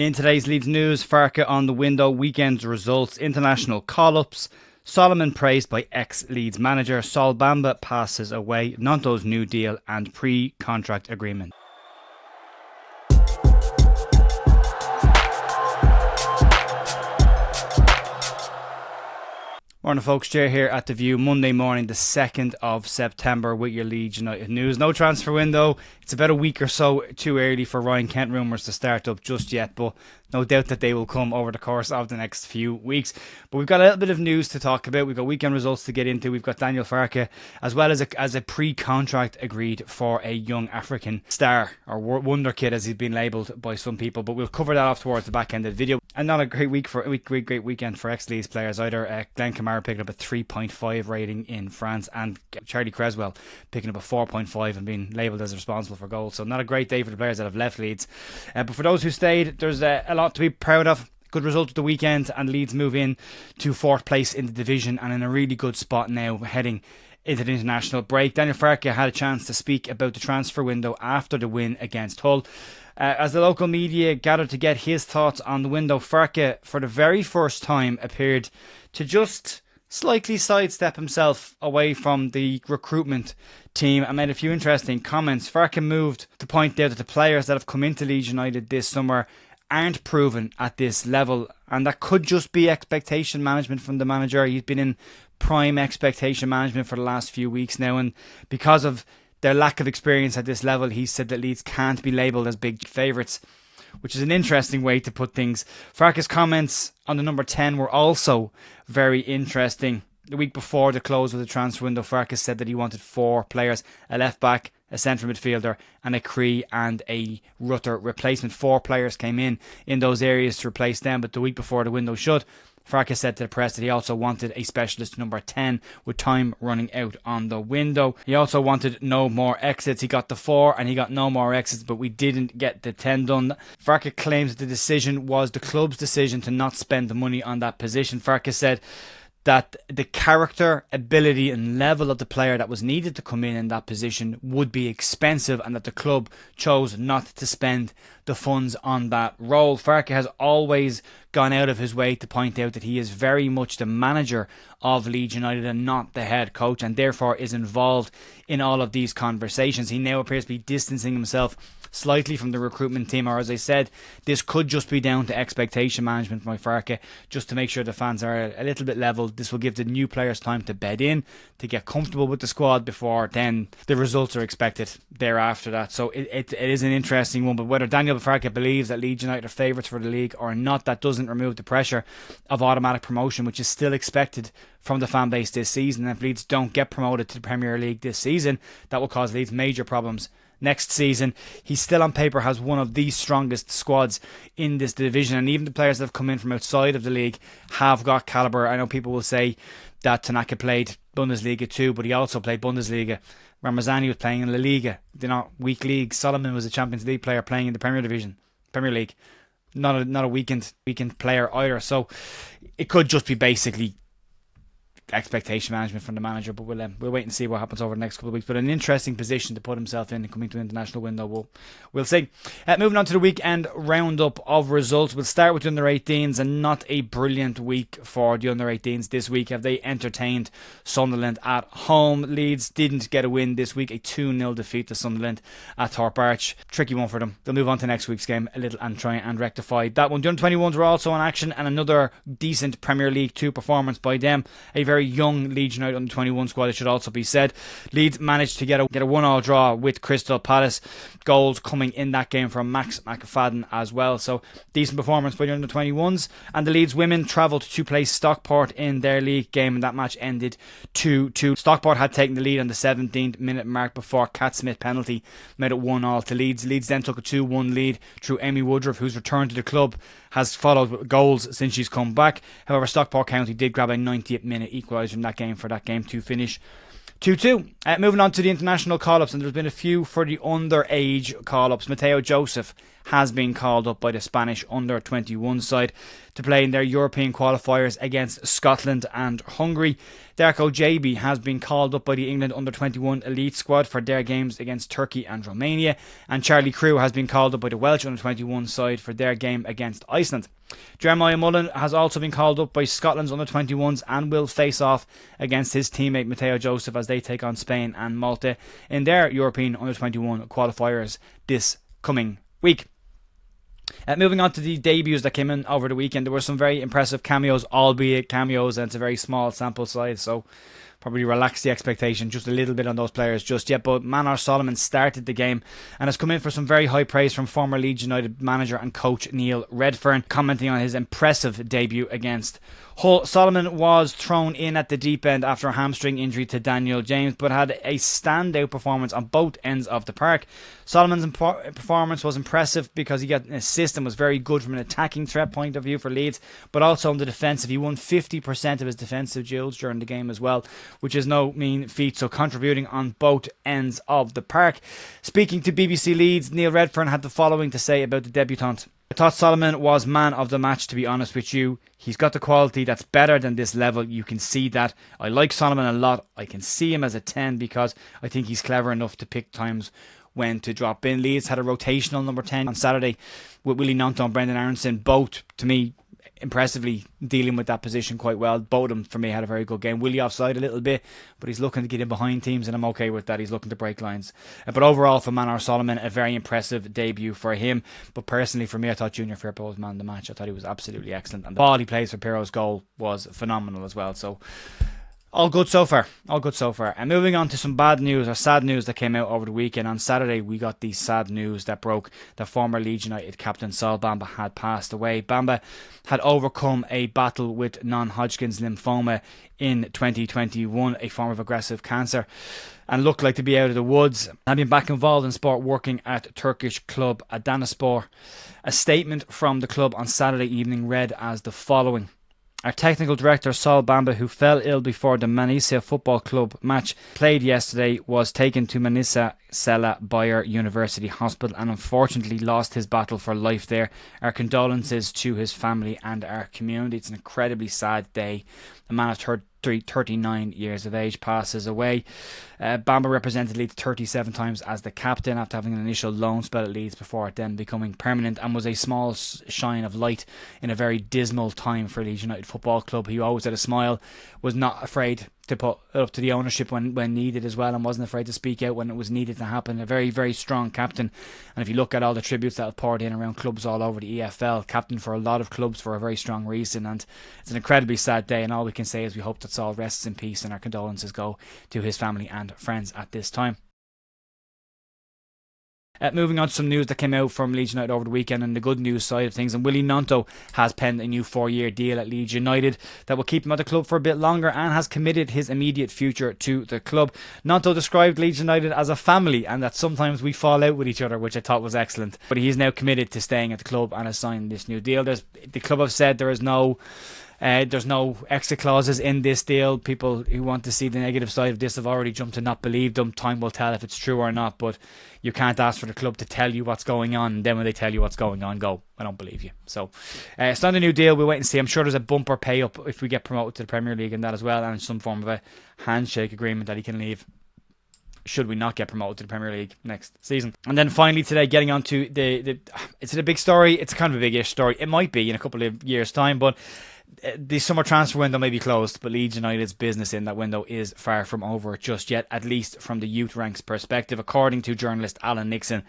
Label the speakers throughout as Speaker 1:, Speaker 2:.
Speaker 1: In today's Leeds news, Farke on the window, weekend's results, international call-ups, Solomon praised by ex-Leeds manager, Sol Bamba passes away, Gnonto's New Deal and pre-contract agreement. Morning folks, Jay here at The View, Monday morning the 2nd of September with your Leeds United news. No transfer window, it's about a week or so too early for Ryan Kent rumours to start up just yet, but no doubt that they will come over the course of the next few weeks. But we've got a little bit of news to talk about. We've got weekend results to get into. We've got Daniel Farke as well as a pre-contract agreed for a young African star, or Wonderkid as he's been labelled by some people. But we'll cover that off towards the back end of the video. And not a great weekend for ex-Leeds players either. Glenn Kamara picking up a 3.5 rating in France, and Charlie Creswell picking up a 4.5 and being labelled as responsible for goals. So not a great day for the players that have left Leeds. But for those who stayed, there's a lot to be proud of. Good result of the weekend, and Leeds move in to 4th place in the division and in a really good spot now heading into the international break. Daniel Farke had a chance to speak about the transfer window after the win against Hull. As the local media gathered to get his thoughts on the window, Farke for the very first time appeared to just slightly sidestep himself away from the recruitment team and made a few interesting comments. Farke moved to point out that the players that have come into Leeds United this summer aren't proven at this level, and that could just be expectation management from the manager. He's been in prime expectation management for the last few weeks now, and because of their lack of experience at this level, he said that Leeds can't be labelled as big favourites, which is an interesting way to put things. Farke's comments on the number 10 were also very interesting. The week before the close of the transfer window, Farke said that he wanted 4 players, a left back, a central midfielder, and a Cree and a Rutter replacement. 4 players came in those areas to replace them, but the week before the window shut, Farke said to the press that he also wanted a specialist number 10 with time running out on the window. He also wanted no more exits. He got the 4 and he got no more exits, but we didn't get the 10 done. Farke claims that the decision was the club's decision to not spend the money on that position. Farke said that the character, ability and level of the player that was needed to come in that position would be expensive, and that the club chose not to spend the funds on that role. Farke has always gone out of his way to point out that he is very much the manager of Leeds United and not the head coach, and therefore is involved in all of these conversations. He now appears to be distancing himself slightly from the recruitment team, or as I said, this could just be down to expectation management by Farke, just to make sure the fans are a little bit level. This will give the new players time to bed in, to get comfortable with the squad before then the results are expected thereafter that. So it is an interesting one, but whether Daniel Farke believes that Leeds United are favourites for the league or not, that doesn't remove the pressure of automatic promotion, which is still expected from the fan base this season. And if Leeds don't get promoted to the Premier League this season, that will cause Leeds major problems next season. He still on paper has one of the strongest squads in this division, and even the players that have come in from outside of the league have got calibre. I know people will say that Tanaka played Bundesliga too, but he also played Bundesliga. Ramazani was playing in La Liga. They're not weak leagues. Solomon was a Champions League player playing in the Premier League. Not a weekend player either. So it could just be basically expectation management from the manager, but we'll wait and see what happens over the next couple of weeks. But an interesting position to put himself in and coming to an international window. We'll see. Moving on to the weekend roundup of results. We'll start with the under 18s, and not a brilliant week for the under 18s this week. Have they entertained Sunderland at home? Leeds didn't get a win this week, a 2-0 defeat to Sunderland at Thorpe Arch. Tricky one for them. They'll move on to next week's game a little and try and rectify that one. The under 21s were also in action, and another decent Premier League 2 performance by them. A very young Leeds United under 21 squad, it should also be said. Leeds managed to get a 1-1 draw with Crystal Palace. Goals coming in that game from Max McFadden as well. So decent performance by the under 21s. And the Leeds women travelled to play Stockport in their league game, and that match ended 2-2. Stockport had taken the lead on the 17th minute mark before Cat Smith penalty made it 1-1 to Leeds. Leeds then took a 2-1 lead through Amy Woodruff, whose return to the club has followed goals since she's come back. However, Stockport County did grab a 90th minute equaliser in that game for that game to finish 2-2. Moving on to the international call-ups, and there's been a few for the underage call-ups. Mateo Joseph has been called up by the Spanish under-21 side to play in their European qualifiers against Scotland and Hungary. Darko JB has been called up by the England under-21 elite squad for their games against Turkey and Romania, and Charlie Crew has been called up by the Welsh under-21 side for their game against Iceland. Jeremiah Mullen has also been called up by Scotland's under-21s and will face off against his teammate Mateo Joseph as they take on Spain and Malta in their European under-21 qualifiers this coming week. Moving on to the debuts that came in over the weekend, there were some very impressive cameos, albeit cameos, and it's a very small sample size, so probably relax the expectation just a little bit on those players just yet. But Manor Solomon started the game and has come in for some very high praise from former Leeds United manager and coach Neil Redfern, commenting on his impressive debut against Hull. Solomon was thrown in at the deep end after a hamstring injury to Daniel James, but had a standout performance on both ends of the park. Solomon's performance was impressive because he got an assist and was very good from an attacking threat point of view for Leeds, but also on the defensive. He won 50% of his defensive duels during the game as well, which is no mean feat, so contributing on both ends of the park. Speaking to BBC Leeds, Neil Redfern had the following to say about the debutant. I thought Solomon was man of the match, to be honest with you. He's got the quality that's better than this level. You can see that. I like Solomon a lot. I can see him as a 10 because I think he's clever enough to pick times when to drop in. Leeds had a rotational number 10 on Saturday with Willie Gnonto and Brendan Aronson, both, to me, impressively dealing with that position quite well. Both of them, for me, had a very good game. Willie offside a little bit, but he's looking to get in behind teams, and I'm okay with that. He's looking to break lines. But overall, for Manor Solomon, a very impressive debut for him. But personally, for me, I thought Junior Firpo was man of the match. I thought he was absolutely excellent, and the ball he plays for Pirro's goal was phenomenal as well. So all good so far. All good so far. And moving on to some bad news or sad news that came out over the weekend. On Saturday, we got the sad news that broke that former Leeds United captain Saul Bamba had passed away. Bamba had overcome a battle with non-Hodgkin's lymphoma in 2021, a form of aggressive cancer, and looked like to be out of the woods. Had been back involved in sport, working at Turkish club Adanaspor. A statement from the club on Saturday evening read as the following. Our technical director Saul Bamba, who fell ill before the Manisa Football Club match played yesterday, was taken to Manisa Sela Bayer University Hospital and unfortunately lost his battle for life there. Our condolences to his family and our community. It's an incredibly sad day. A man of 39 years of age passes away. Bamba represented Leeds 37 times as the captain after having an initial loan spell at Leeds before it then becoming permanent, and was a small shine of light in a very dismal time for Leeds United Football Club. He always had a smile, was not afraid to put up to the ownership when needed as well, and wasn't afraid to speak out when it was needed to happen. A very, very strong captain, and if you look at all the tributes that have poured in around clubs all over the EFL, captain for a lot of clubs for a very strong reason, and it's an incredibly sad day, and all we can say is we hope that Saul rests in peace, and our condolences go to his family and friends at this time. Moving on to some news that came out from Leeds United over the weekend and the good news side of things. And Willie Gnonto has penned a new 4-year deal at Leeds United that will keep him at the club for a bit longer and has committed his immediate future to the club. Gnonto described Leeds United as a family and that sometimes we fall out with each other, which I thought was excellent. But he is now committed to staying at the club and has signed this new deal. The club have said there's no exit clauses in this deal. People who want to see the negative side of this have already jumped to not believe them. Time will tell if it's true or not, but you can't ask for the club to tell you what's going on, and then when they tell you what's going on, go, I don't believe you. So it's not a new deal. We'll wait and see. I'm sure there's a bumper pay up if we get promoted to the Premier League and that as well, and some form of a handshake agreement that he can leave should we not get promoted to the Premier League next season. And then finally today, getting on to it's a big story. It's kind of a big-ish story. It might be in a couple of years' time, but the summer transfer window may be closed, but Leeds United's business in that window is far from over just yet, at least from the youth ranks perspective. According to journalist Alan Nixon,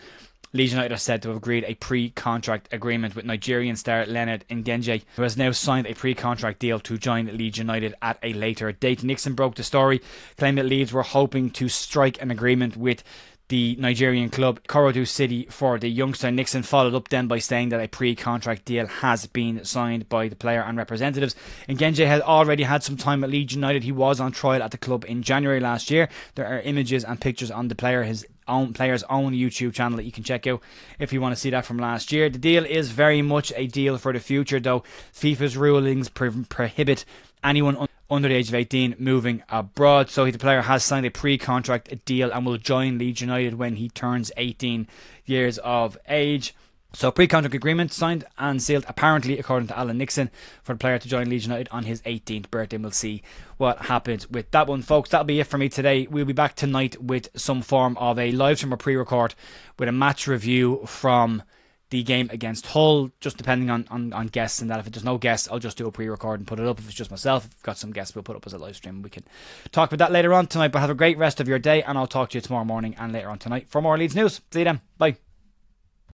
Speaker 1: Leeds United are said to have agreed a pre-contract agreement with Nigerian star Leonard Ngenje, who has now signed a pre-contract deal to join Leeds United at a later date. Nixon broke the story, claiming that Leeds were hoping to strike an agreement with the Nigerian club Korodu City for the youngster. Nixon followed up then by saying that a pre-contract deal has been signed by the player and representatives. Ngenje had already had some time at Leeds United. He was on trial at the club in January last year. There are images and pictures on the player's own YouTube channel that you can check out if you want to see that from last year. The deal is very much a deal for the future, though FIFA's rulings prohibit anyone under the age of 18 moving abroad. So the player has signed a pre-contract deal and will join Leeds United when he turns 18 years of age. So pre-contract agreement signed and sealed, apparently, according to Alan Nixon, for the player to join Leeds United on his 18th birthday. And we'll see what happens with that one, folks. That'll be it for me today. We'll be back tonight with some form of a live stream or pre-record with a match review from the game against Hull, just depending on guests and that. If there's no guests, I'll just do a pre-record and put it up. If it's just myself, if I've got some guests, we'll put it up as a live stream. We can talk about that later on tonight. But have a great rest of your day, and I'll talk to you tomorrow morning and later on tonight for more Leeds news. See you then. Bye.